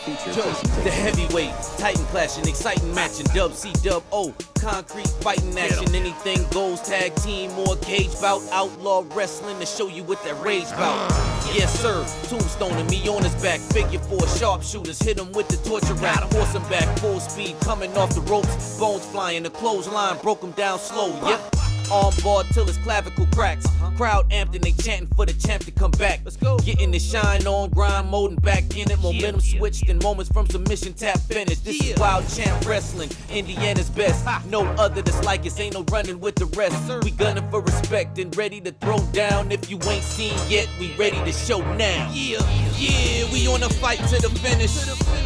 The heavyweight, Titan clashing, exciting matching, WCWO, concrete fighting action, anything goes, tag team or cage bout, outlaw wrestling to show you what that rage bout. Yes sir, tombstoning me on his back, figure four sharpshooters, hit him with the torture rack, force him back, full speed, coming off the ropes, bones flying, the clothesline broke him down slow, yep. Arm bar till his clavicle cracks. Crowd amped and they chanting for the champ to come back. Let's go. Getting the shine on, grind mode and back in it. Momentum switched and moments from submission tap finish. This is wild champ wrestling, Indiana's best. No other that's like us, ain't no running with the rest. We gunning for respect and ready to throw down. If you ain't seen yet, we ready to show now. Yeah, we on a fight to the finish.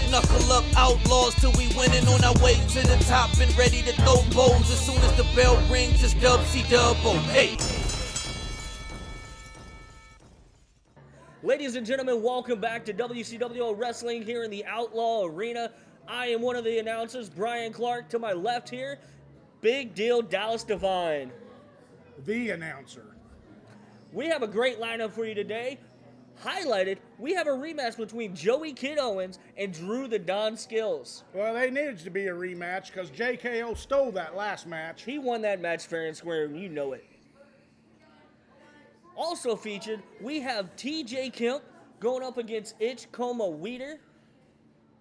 Knuckle up outlaws till we winning on our way to the top and ready to throw bows. As soon as the bell rings, it's WCWO. Hey. Ladies and gentlemen, welcome back to WCWO Wrestling here in the Outlaw Arena. I am one of the announcers, Brian Clark. To my left here, Big Deal Dallas Divine. The announcer. We have a great lineup for you today. Highlighted, we have a rematch between Joeykid Owens and Drew the Don Skillz. Well, they needed to be a rematch because JKO stole that last match. He won that match fair and square, and you know it. Also featured, we have TJ Kemp going up against Coma Weider.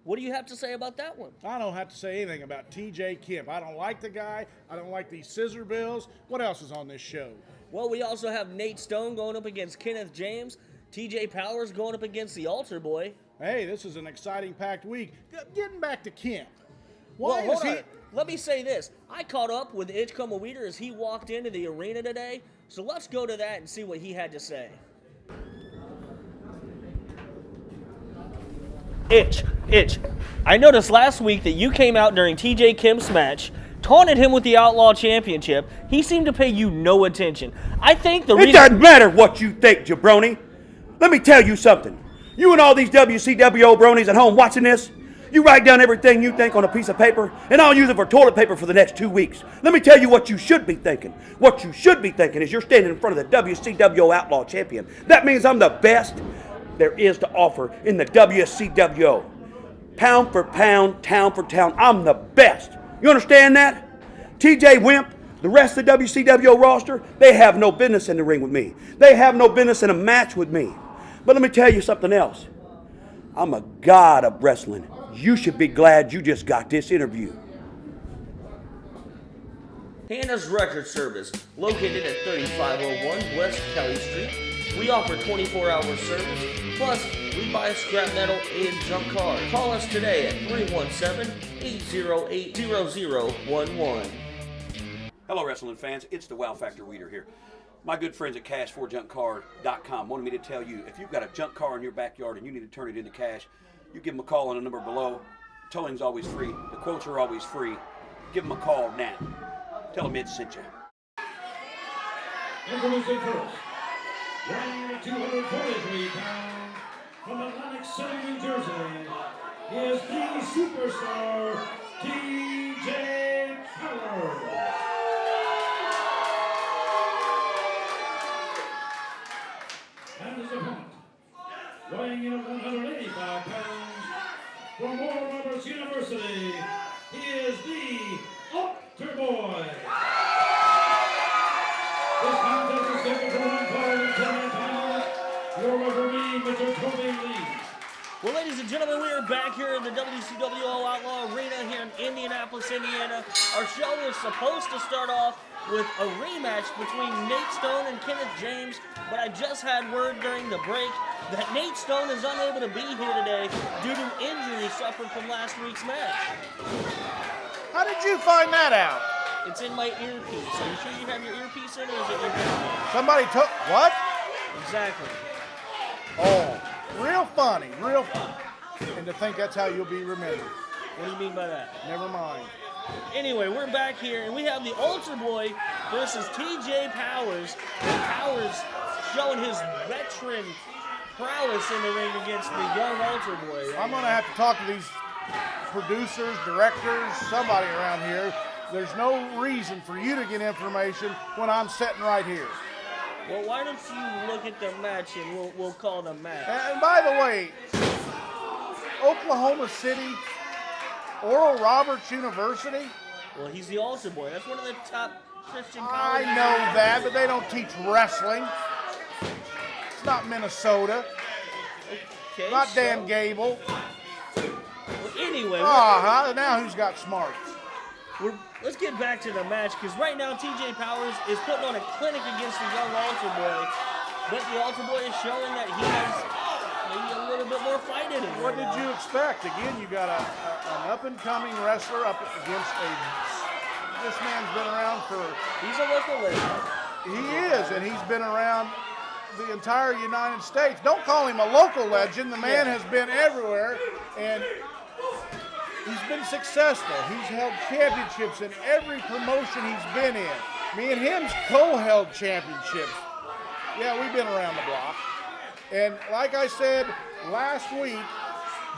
What do you have to say about that one? I don't have to say anything about TJ Kemp. I don't like the guy. I don't like these scissor bills. What else is on this show? Well, we also have Nate Stone going up against Kenneth James. TJ Powers going up against the Altar Boy. Hey, this is an exciting packed week. Getting back to Kemp. Let me say this. I caught up with Coma Weider as he walked into the arena today. So let's go to that and see what he had to say. Itch. I noticed last week that you came out during TJ Kemp's match, taunted him with the Outlaw Championship. He seemed to pay you no attention. I think the It doesn't matter what you think, jabroni. Let me tell you something. You and all these WCWO bronies at home watching this, you write down everything you think on a piece of paper, and I'll use it for toilet paper for the next 2 weeks. Let me tell you what you should be thinking. What you should be thinking is you're standing in front of the WCWO Outlaw Champion. That means I'm the best there is to offer in the WCWO. Pound for pound, town for town, I'm the best. You understand that? TJ Wimp, the rest of the WCWO roster, they have no business in the ring with me. They have no business in a match with me. But let me tell you something else. I'm a god of wrestling. You should be glad you just got this interview. Hannah's Record Service, located at 3501 West Kelly Street. We offer 24-hour service, plus we buy scrap metal and junk cars. Call us today at 317-808-0011. Hello, wrestling fans. It's the Wow Factor Weeder here. My good friends at Cash4JunkCar.com wanted me to tell you, if you've got a junk car in your backyard and you need to turn it into cash, you give them a call on the number below. Towing's always free. The quotes are always free. Give them a call now. Tell them Ed sent you. Introducing first, weighing 243 pounds, from Atlantic City, New Jersey, is the superstar, TJ Powers. And his opponent, weighing in at 185 pounds, from Oral Roberts University, he is the Altar Boy. This contest is scheduled for 1 fall and 10 pounds. Your referee, Mr. Toby Lee. Well, ladies and gentlemen, we are back here in the WCWO Outlaw Arena here in Indianapolis, Indiana. Our show was supposed to start off with a rematch between Nate Stone and Kenneth James, but I just had word during the break that Nate Stone is unable to be here today due to injury suffered from last week's match. How did you find that out? It's in my earpiece. Are you sure you have your earpiece in, or is it your headphone? Somebody took what? Exactly. Oh, real funny. And to think that's how you'll be remembered. What do you mean by that? Never mind. Anyway, we're back here, and we have the Altar Boy versus TJ Powers. And Powers showing his veteran prowess in the ring against the young Altar Boy. I'm going to have to talk to these producers, directors, somebody around here. There's no reason for you to get information when I'm sitting right here. Well, why don't you look at the match and we'll call the match. And by the way, Oklahoma City, Oral Roberts University? Well, he's the altar boy. That's one of the top Christian I colleges. know that, but they don't teach wrestling. It's not Minnesota. Okay, Not so- Dan Gable. Well, anyway, Now who's got smarts? let's get back to the match, because right now TJ Powers is putting on a clinic against the young altar boy, but the altar boy is showing that he has maybe a little bit more fight in him. What did you expect? Again, you got an up-and-coming wrestler up against this man's been around for... He's a local legend. He is, and he's been around the entire United States. Don't call him a local legend. The man has been everywhere, and he's been successful. He's held championships in every promotion he's been in. Me and him's co-held championships. Yeah, we've been around the block. And like I said last week,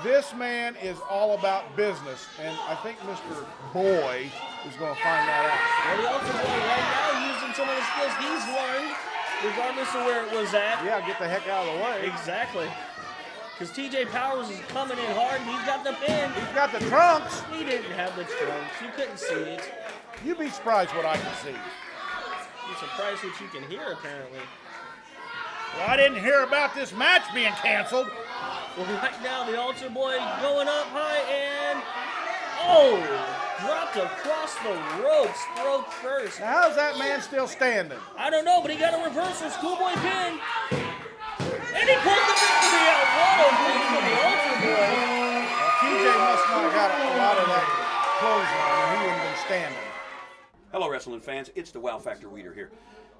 this man is all about business, and I think Mr. Boy is going to find that out. Well, the altar boy right now using some of the skills he's learned, regardless of where it was at. Yeah, get the heck out of the way. Exactly. Because TJ Powers is coming in hard, and he's got the pin. He's got the trunks. He didn't have the trunks. You couldn't see it. You'd be surprised what I can see. You're surprised what you can hear, apparently. Well, I didn't hear about this match being canceled. Well, right now, the altar boy going up high and... dropped across the ropes, throat first. Now, how's that man still standing? I don't know, but he got a reversal schoolboy pin. And he pulled the victory out. What a win for the altar boy. Well, TJ must not have got a lot of that clothesline, and he wouldn't have been standing. Hello, wrestling fans. It's the Wow Factor Weider here.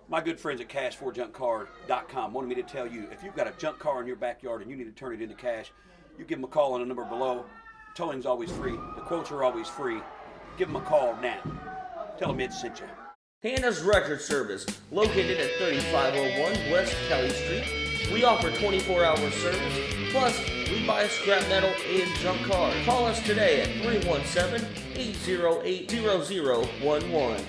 My good friends at cash4junkcar.com wanted me to tell you, if you've got a junk car in your backyard and you need to turn it into cash, you give them a call on the number below. Towing's always free. The quotes are always free. Give them a call now. Tell them Ed sent you. Hannah's Record Service, located at 3501 West Kelly Street. We offer 24-hour service, plus we buy scrap metal and junk cars. Call us today at 317-808-0011.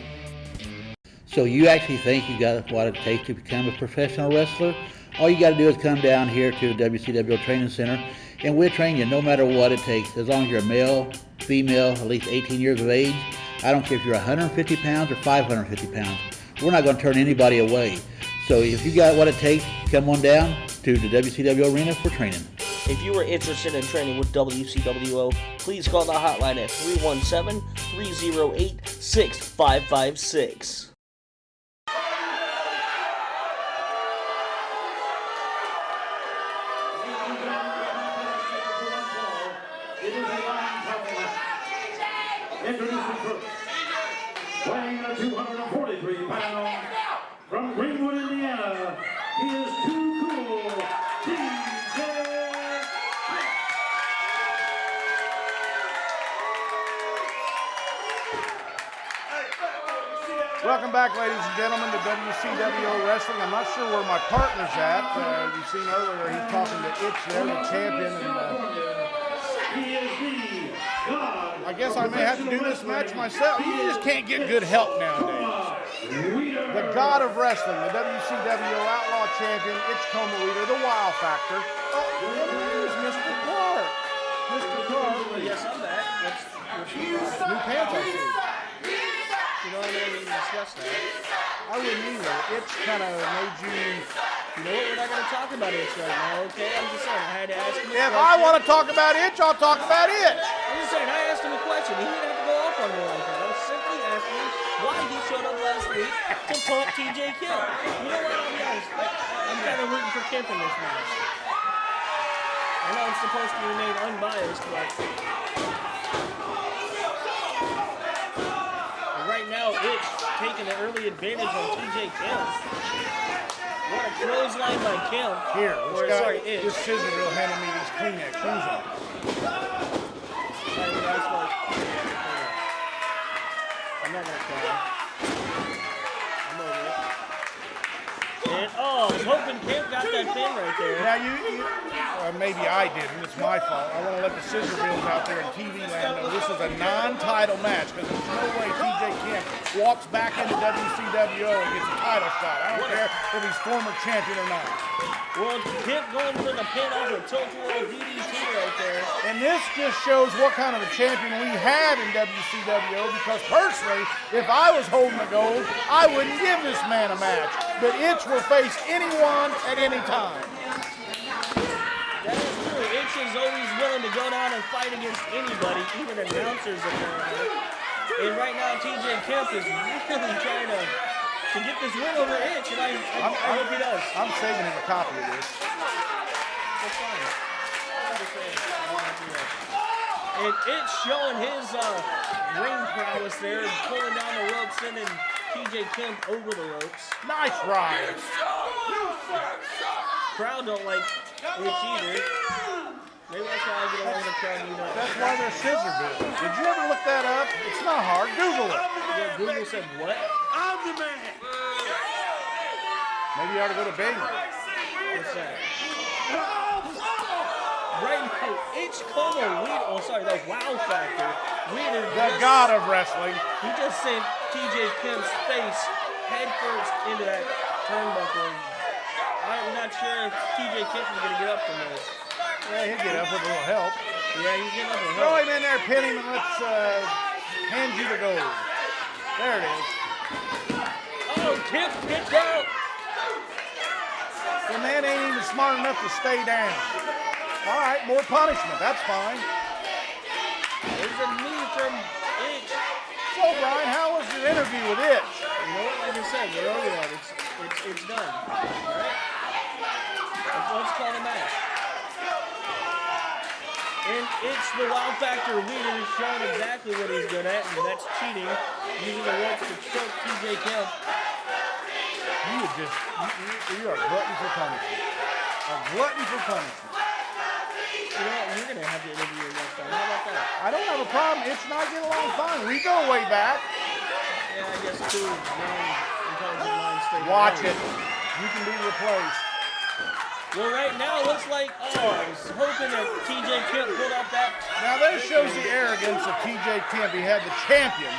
So you actually think you got what it takes to become a professional wrestler? All you got to do is come down here to the WCWO Training Center, and we'll train you no matter what it takes. As long as you're a male, female, at least 18 years of age. I don't care if you're 150 pounds or 550 pounds. We're not going to turn anybody away. So if you got what it takes, come on down to the WCWO Arena for training. If you are interested in training with WCWO, please call the hotline at 317-308-6556. Introducing first, weighing in at 243 pounds, from Greenwood, Indiana, he is Too Cool, TJ. Welcome back, ladies and gentlemen, to WCWO Wrestling. I'm not sure where my partner's at. You've seen earlier he's talking to Itch there, the champion. And, He is the God. I guess I may have to do this match myself. You just can't get good help nowadays. The God of Wrestling, the WCWO Outlaw champion, Itch Coma Wieder, the Wow Factor. Oh, there's Mr. Clark. Mr. Clark. Yes, I'm back. New pants, I see. You know, I didn't even discuss that. I wouldn't either. Itch kind of made you... You know what? We're not going to talk about it right now, okay? I'm just saying, I had to ask him a If question. I want to talk about Itch, I'll talk about Itch. I'm just saying, I asked him a question. He didn't have to go off on me like that. I was simply asking him why he showed up last week to pump TJ Kill. You know what? I'll be honest. I'm kind of rooting for Kemp in this match. I know I'm supposed to remain unbiased, but... right now, Itch taking an early advantage on TJ Kemp. What a clothesline by Kemp. Here, Or, sorry, Itch. this scissor reel handed me these Kleenex. Use them. Sorry, guys, but I'm not gonna cry. I'm over it. And I was hoping Kemp got that pin right there. Now maybe I didn't. It's my fault. I want to let the scissor reels out there in TV land know this is a non-title match because there's no way TJ Kemp walks back into WCWO and gets a title shot. I don't care if he's former champion or not. Well, Kemp going for the pin off a tilt-a-whirl DDT right there. And this just shows what kind of a champion we have in WCWO, because personally, if I was holding the gold, I wouldn't give this man a match. But Itch will face anyone at any time. That is true. Itch is always willing to go down and fight against anybody, even announcers apparently. And right now, TJ Kemp is really trying to get this win over Itch, and I hope he does. I'm saving him a copy of this. That's fine. I'm just saying. And Itch showing his ring prowess there, pulling down the ropes, sending TJ Kemp over the ropes. Nice ride. Crowd don't like Itch either. Maybe that's why I get along with the crowd, you know. That's why they're scissor business. Did you ever look that up? It's not hard. Google it. Yeah, Google said what? I'm the man. Maybe you ought to go to Bing. What's that? Right now, Itch, Coma, Wieder, oh sorry, the Wow Factor. Wieder, The god of wrestling. he just sent TJ Kemp's face head first into that turnbuckle. I'm not sure if TJ Kemp is going to get up from this. Yeah, he'll get up with a little help. Yeah, he's getting up with Throw help. him in there, pin him, and let's hand you the gold. There it is. Oh, Kemp kicked out. The man ain't even smart enough to stay down. All right, more punishment. That's fine. There's a knee from Itch. So, Brian, how was your interview with Itch? You know what? Like I said, get over that. It's done. All right? Let's call the match. And it's the Wow Factor Wieder showing exactly what he's good at, and that's cheating, using the ropes to choke TJ Kemp. You are a glutton for punishment. A glutton for punishment. You know what? You're going to have to interview her next time. How about that? I don't have a problem. Itch and I get along fine. We go way back. Yeah, I guess two non-intelligent minds stay Watch together. it. You can be replaced. Well, right now, it looks like, I was hoping that TJ Kemp pulled off that. Now, there shows the arrogance of TJ Kemp. He had the champion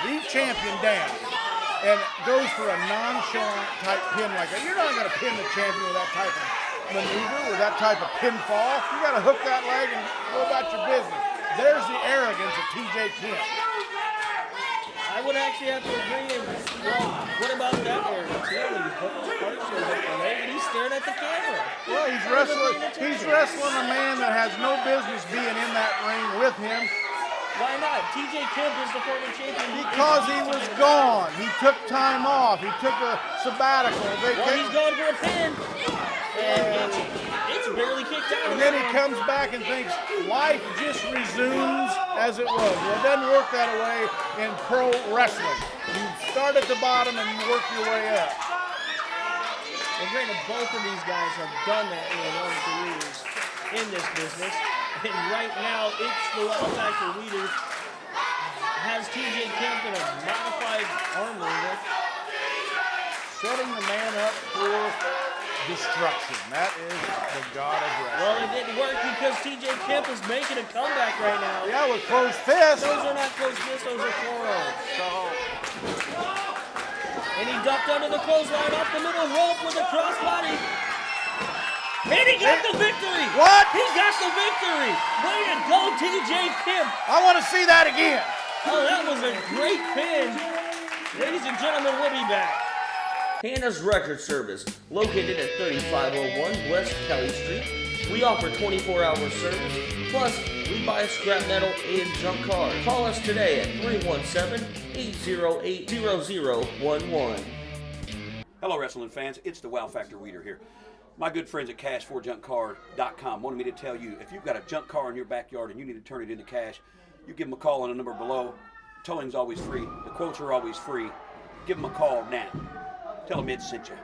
down, and goes for a nonchalant type pin like that. You're not going to pin the champion with that type of maneuver, with that type of pinfall. You got to hook that leg and go about your business. There's the arrogance of TJ Kemp. I would actually have to agree. Well, what about that arrogance? Yeah, when you hook his partially with the leg, and he's staring at the camera. Well, he's wrestling a man that has no business being in that ring with him. Why not? TJ Kemp is the former champion. Because he was gone. He took time off. He took a sabbatical. Well, he's going for a pin. And it's barely kicked out. And then he comes back and thinks life just resumes as it was. Well, it doesn't work that way in pro wrestling. You start at the bottom and you work your way up. And granted, both of these guys have done that in their long careers in this business. And right now, it's the Wow Factor Leader has TJ Kemp in a modified arm wringer. Setting the man up for destruction. That is the god of wrestling. Well, it didn't work because TJ Kemp is making a comeback right now. Yeah, with closed fists. Those are not closed fists, those are forearms. And he ducked under the clothesline off the middle rope with a crossbody. And he got the victory! What? He got the victory! Way to go, TJ Kemp! I want to see that again. Oh, that was a great pin. Ladies and gentlemen, we'll be back. Hannah's Record Service, located at 3501 West Kelly Street. We offer 24-hour service, plus we buy scrap metal and junk cars. Call us today at 317-808-0011. Hello, wrestling fans. It's the Wow Factor Weeder here. My good friends at cash4junkcar.com wanted me to tell you, if you've got a junk car in your backyard and you need to turn it into cash, you give them a call on the number below. Towing's always free. The quotes are always free. Give them a call now. Tell them it sent you.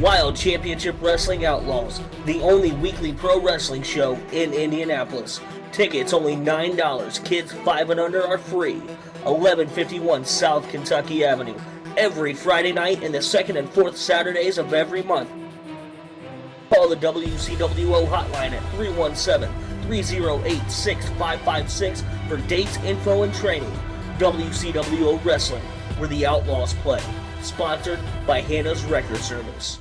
Wild Championship Wrestling Outlaws, the only weekly pro wrestling show in Indianapolis. Tickets only $9. Kids 5 and under are free. 1151 South Kentucky Avenue. Every Friday night and the second and fourth Saturdays of every month. Call the WCWO hotline at 317-308-6556 for dates, info, and training. WCWO Wrestling, where the Outlaws play. Sponsored by Hannah's Record Service.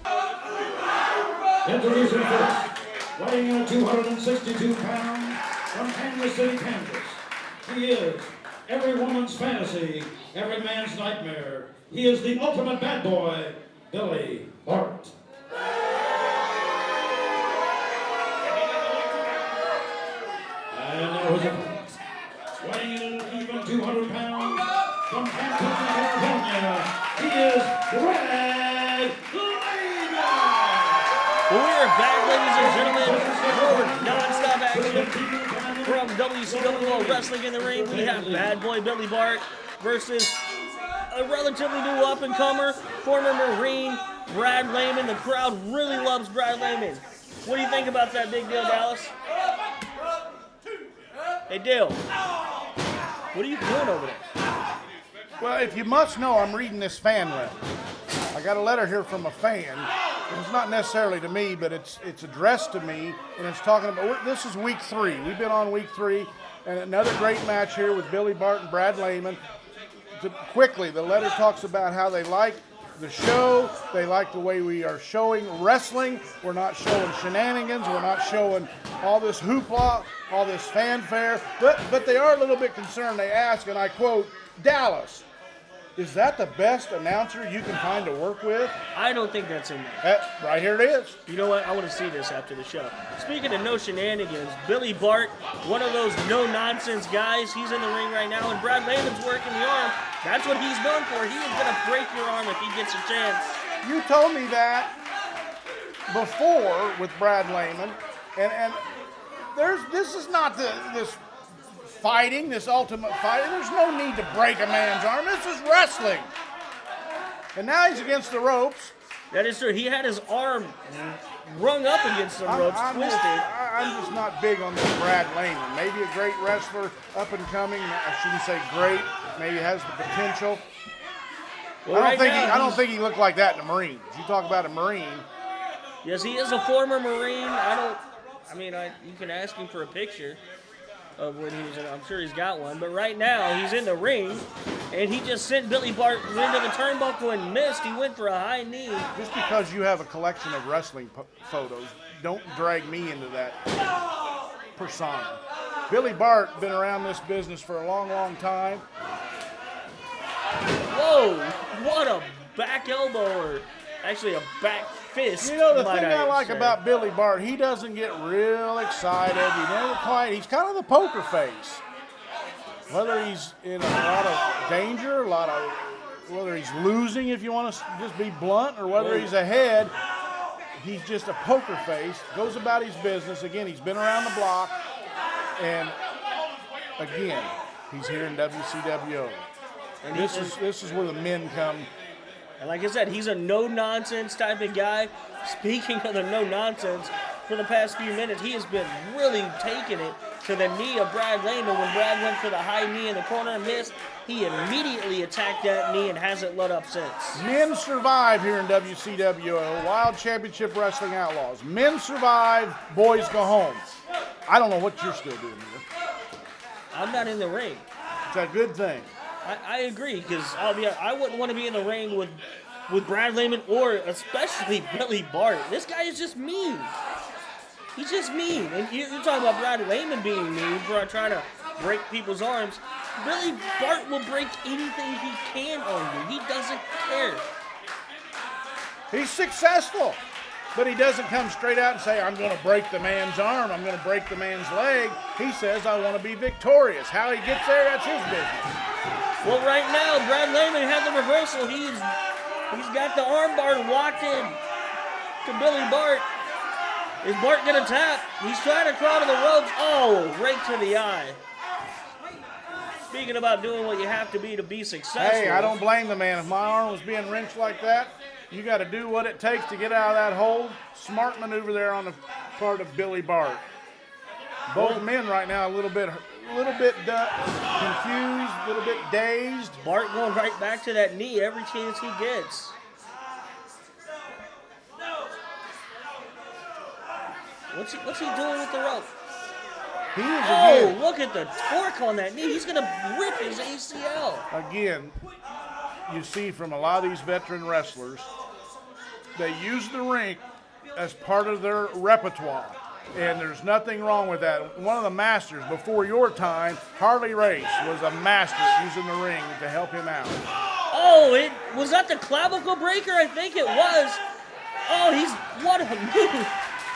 Introducing first, weighing in at 262 pounds, from Kansas the city, Kansas. He is every woman's fantasy, every man's nightmare. He is the ultimate bad boy, Billy Bart. And now his opponent, weighing in at even 200 pounds, from Cancun, California, he is Red Layman. Well, we are back, ladies and gentlemen, for non-stop action from WCWO Wrestling in the Ring. We have Bad Boy Billy Bart versus a relatively new up-and-comer, former Marine, Brad Layman. The crowd really loves Brad Layman. What do you think about that big deal, Dallas? Hey, Dale, what are you doing over there? Well, if you must know, I'm reading this fan letter. I got a letter here from a fan. It's not necessarily to me, but it's addressed to me, and it's talking about, this is week 3. We've been on week 3, and another great match here with Billy Bart and Brad Layman. Quickly, the letter talks about how they like the show, they like the way we are showing wrestling. We're not showing shenanigans, we're not showing all this hoopla, all this fanfare, but they are a little bit concerned. They ask, and I quote, Dallas, is that the best announcer you can find to work with? I don't think that's in there. Right here it is. You know what? I want to see this after the show. Speaking of no shenanigans, Billy Bart, one of those no-nonsense guys, he's in the ring right now, and Brad Layman's working the arm. That's what he's known for. He is going to break your arm if he gets a chance. You told me that before with Brad Layman, and this is not this fighting, this ultimate fight. There's no need to break a man's arm. This is wrestling. And now he's against the ropes. That is true. He had his arm rung up against the ropes, twisted. I'm just not big on this Brad Layman. Maybe a great wrestler, up and coming. I shouldn't say great. Maybe has the potential. Well, I don't think he looked like that in the Marines. You talk about a Marine. Yes, he is a former Marine. You can ask him for a picture of when he was in. I'm sure he's got one. But right now, he's in the ring, and he just sent Billy Bart into the turnbuckle and missed. He went for a high knee. Just because you have a collection of wrestling photos, don't drag me into that persona. Billy Bart been around this business for a long, long time. Whoa! What a back elbow, or actually a back fist. You know, the thing I like about Billy Bart, he doesn't get real excited. He never quite, he's kind of the poker face. Whether he's in a lot of danger, whether he's losing, if you want to just be blunt, or whether he's ahead, he's just a poker face, goes about his business. Again, he's been around the block, and again, he's here in WCWO. And this is where the men come. And like I said, he's a no-nonsense type of guy. Speaking of the no-nonsense, for the past few minutes, he has been really taking it to the knee of Brad Layman. When Brad went for the high knee in the corner and missed, he immediately attacked that knee and hasn't let up since. Men survive here in WCWO, Wild Championship Wrestling Outlaws. Men survive, boys go home. I don't know what you're still doing here. I'm not in the ring. It's a good thing. I agree, because I wouldn't want to be in the ring with Brad Layman or especially Billy Bart. This guy is just mean. He's just mean. And you're talking about Brad Layman being mean for trying to break people's arms. Billy Bart will break anything he can on you. He doesn't care. He's successful, but he doesn't come straight out and say, I'm going to break the man's arm, I'm going to break the man's leg. He says, I want to be victorious. How he gets there, that's his business. Well, right now, Brad Layman had the reversal. He's got the armbar locked in to Billy Bart. Is Bart going to tap? He's trying to crawl to the ropes. Oh, right to the eye. Speaking about doing what you have to be successful. Hey, I don't blame the man. If my arm was being wrenched like that, you got to do what it takes to get out of that hold. Smart maneuver there on the part of Billy Bart. Both men right now a little bit confused, a little bit dazed. Bart going right back to that knee every chance he gets. What's he doing with the rope? Look at the torque on that knee. He's going to rip his ACL. Again, you see from a lot of these veteran wrestlers, they use the ring as part of their repertoire. And there's nothing wrong with that. One of the masters before your time, Harley Race, was a master using the ring to help him out. Oh, was that the clavicle breaker? I think it was. Oh, what a move.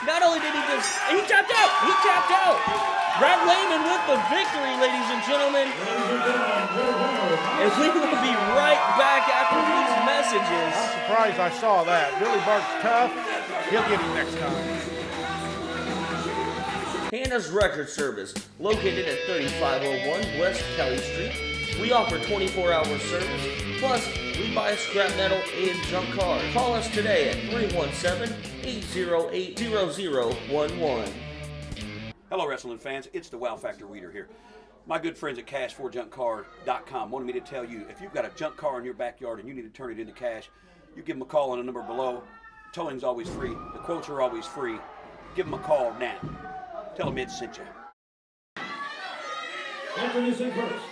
Not only did he tapped out. He tapped out. Brad Layman with the victory, ladies and gentlemen. And we will be right back after these messages. I'm surprised I saw that. Billy Bart's tough. He'll get him next time. Hannah's Record Service, located at 3501 West Kelly Street. We offer 24-hour service, plus we buy scrap metal and junk cars. Call us today at 317-808-0011. Hello, wrestling fans. It's the Wow Factor Weider here. My good friends at cash4junkcar.com wanted me to tell you, if you've got a junk car in your backyard and you need to turn it into cash, you give them a call on the number below. Towing's always free. The quotes are always free. Give them a call now. Tell them Ed sent you. Introducing first,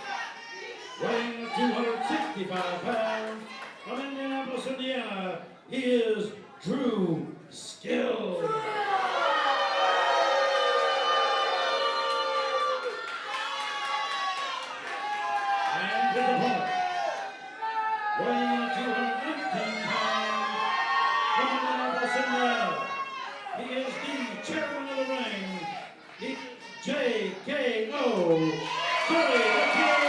weighing 265 pounds, from Indianapolis, Indiana, he is Drew Skillz. And his opponent, weighing 219 pounds, from Indianapolis, Indiana, he is the chairman of the ring, JKO, Joeykid.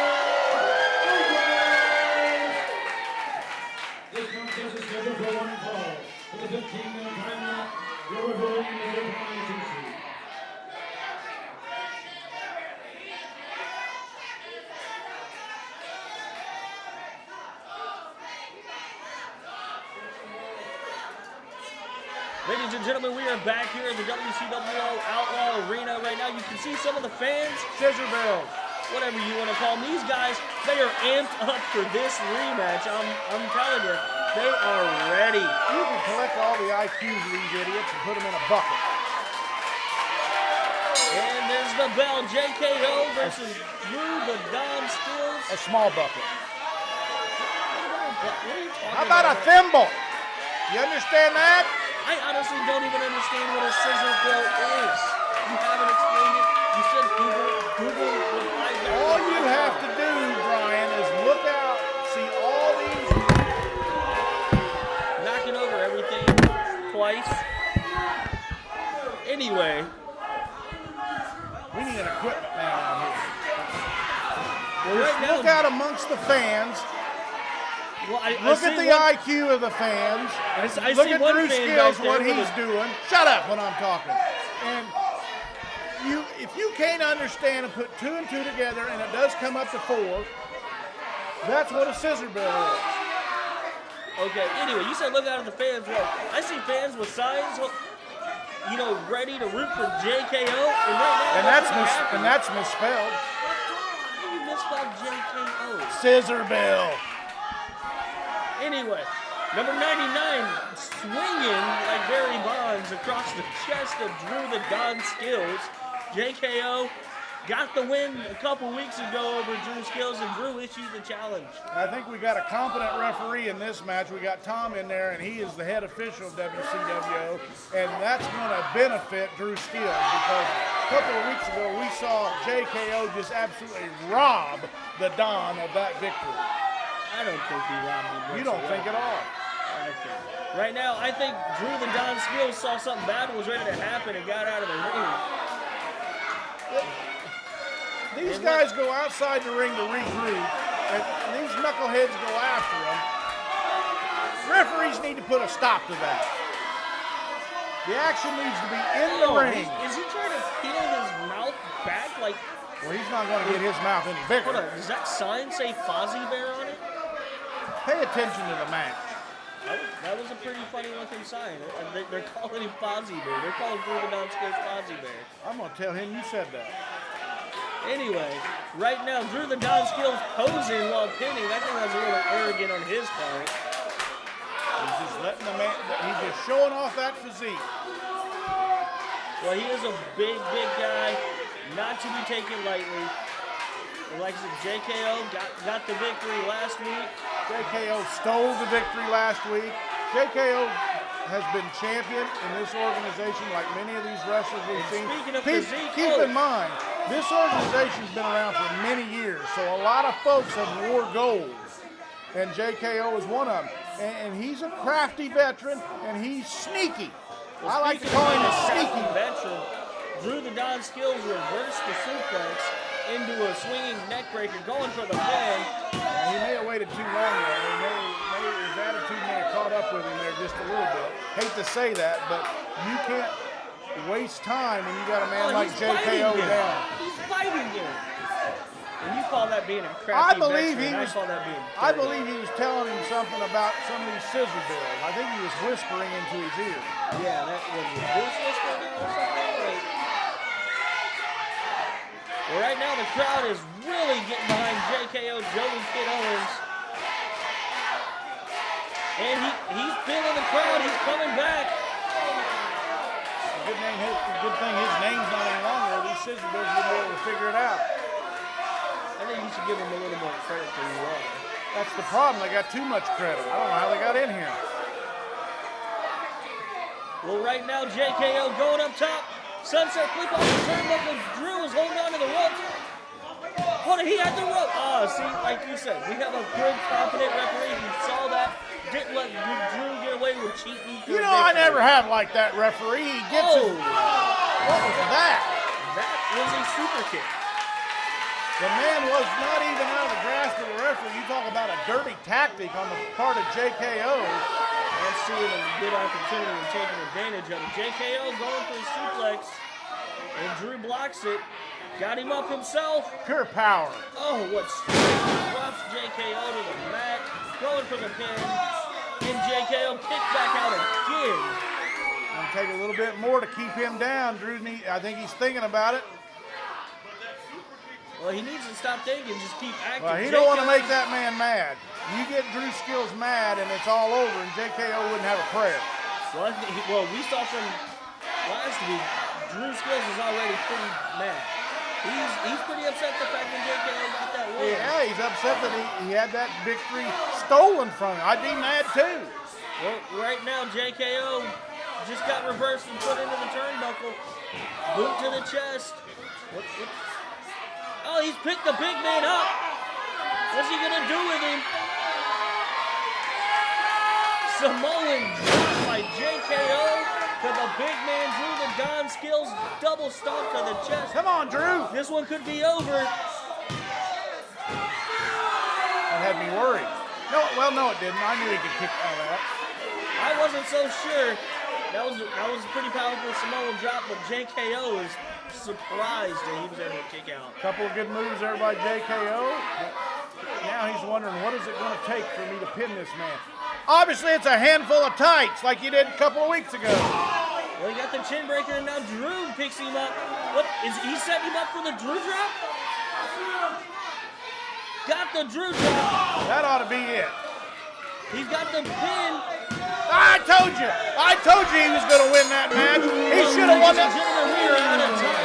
This contest is scheduled for one fall. For the 15-minute time limit, your referee is your pronunciation. Ladies and gentlemen, we are back here at the WCWO Outlaw Arena right now. You can see some of the fans, Scissor bells. whatever you want to call them. These guys, they are amped up for this rematch. I'm telling you, they are ready. You can collect all the IQs of these idiots and put them in a bucket. And there's the bell, JKO versus Drew the Don Skillz. A small bucket. What are you talking How about a thimble? You understand that? I honestly don't even understand what a scissor bell is. You haven't explained it. You said Google replied back. All you have to do, Brian, is look out, see all these. Knocking over everything twice. Anyway. We need an equipment man out here. Well, right now, Look out amongst the fans. well, Look at the IQ of the fans. I Look see at one Drew fan Skillz, back there what with he's doing. Shut up when I'm talking. And if you can't understand and put two and two together, and it does come up to 4, that's what a scissor bell is. Okay, anyway, you said look out at the fans. Well, I see fans with signs, you know, ready to root for JKO. And right now, And that's misspelled. How do you misspelled JKO? Scissor bell. Anyway, number 99 swinging like Barry Bonds across the chest of Drew the Don Skillz. JKO got the win a couple weeks ago over Drew Skillz, and Drew issued the challenge. I think we got a competent referee in this match. We got Tom in there, and he is the head official of WCWO, and that's going to benefit Drew Skillz because a couple of weeks ago we saw JKO just absolutely rob the Don of that victory. I don't think he robbed him. You don't think at all. Right now, I think Drew the Don Skillz saw something bad was ready to happen and got out of the ring. These guys go outside the ring to regroup, and these knuckleheads go after them. Referees need to put a stop to that. The action needs to be in the ring. Is he trying to peel his mouth back? Like, Well, he's not going to get his mouth any bigger. hold on, does that sign say Fozzie Bear on it? Pay attention to the match. That was a pretty funny looking sign. They're calling him Fozzie Bear. They're calling Drew the Don Skillz Fozzie Bear. I'm going to tell him you said that. Anyway, right now, Drew the Don Skillz posing while pinning. I think that's a little arrogant on his part. He's just letting the man, he's just showing off that physique. Well, he is a big, big guy, not to be taken lightly. And like I said, JKO got the victory last week. JKO stole the victory last week. JKO has been champion in this organization like many of these wrestlers we've seen. Speaking of Keep physique, in mind, this organization's been around for many years, so a lot of folks have wore gold, and JKO is one of them. And he's a crafty veteran, and he's sneaky. I like to call him a sneaky veteran. Drew the Don Skillz reversed the suplex into a swinging neck breaker, going for the pin. He may have waited too long there. His attitude may have caught up with him there just a little bit. Hate to say that, but you can't waste time when you got a man like JKO down. He's fighting him. And you call that being a crafty I believe veteran. he was. I call that being I believe he was telling him something about some of these scissor bills. I think he was whispering into his ear. Yeah, that was a Bruce whispering or something. Wait. Well, right now the crowd is really getting behind JKO, Joeykid Owens. And he's feeling the crowd. He's coming back. Good thing his name's not any longer. These scissor bills will be able to figure it out. I think you should give him a little more credit than you are. That's the problem. They got too much credit. I don't know how they got in here. Well, right now, JKO going up top. Sunset flip off the turnbuckle. Drew is holding on to the ropes. Oh, he had the rope. Oh, see, like you said, we have a good, confident referee. He saw that. Didn't let Drew get away with cheating. You know, I never have liked that referee. He gets it. What was that? That was a super kick. The man was not even out of the grasp of the referee. You talk about a dirty tactic on the part of JKO. And seeing a good opportunity and taking advantage of it. JKO going for the suplex. And Drew blocks it. Got him up himself. Pure power. Oh, what strength. Drops JKO to the mat. Going for the pin. And JKO kicked back out again. Gonna take a little bit more to keep him down. Drew, I think he's thinking about it. Well, he needs to stop thinking, just keep acting. Well, he don't want to make that man mad. You get Drew Skillz mad and it's all over, and JKO wouldn't have a prayer. Well, we saw from last week, Drew Skillz is already pretty mad. He's pretty upset the fact that JKO got that win. Yeah, he's upset that he had that victory stolen from him. I'd be mad too. Well, right now, JKO just got reversed and put into the turnbuckle. Boot to the chest. Oh, he's picked the big man up. What's he gonna do with him? Samoan drop by JKO to the big man, Drew the Don Skillz, double stomp to the chest. Come on, Drew. This one could be over. That had me worried. No, it didn't. I knew he could kick out of that. I wasn't so sure. That was a pretty powerful Samoan drop, but JKO is surprised that he was able to kick out. Couple of good moves there by JKO. Now he's wondering, what is it going to take for me to pin this man? Obviously, it's a handful of tights like you did a couple of weeks ago. Well, he got the chin breaker, and now Drew picks him up. What, is he setting him up for the Drew drop? Got the Drew drop. That ought to be it. He's got the pin. I told you he was going to win that match. He should have won that. Gentlemen, we are out of time.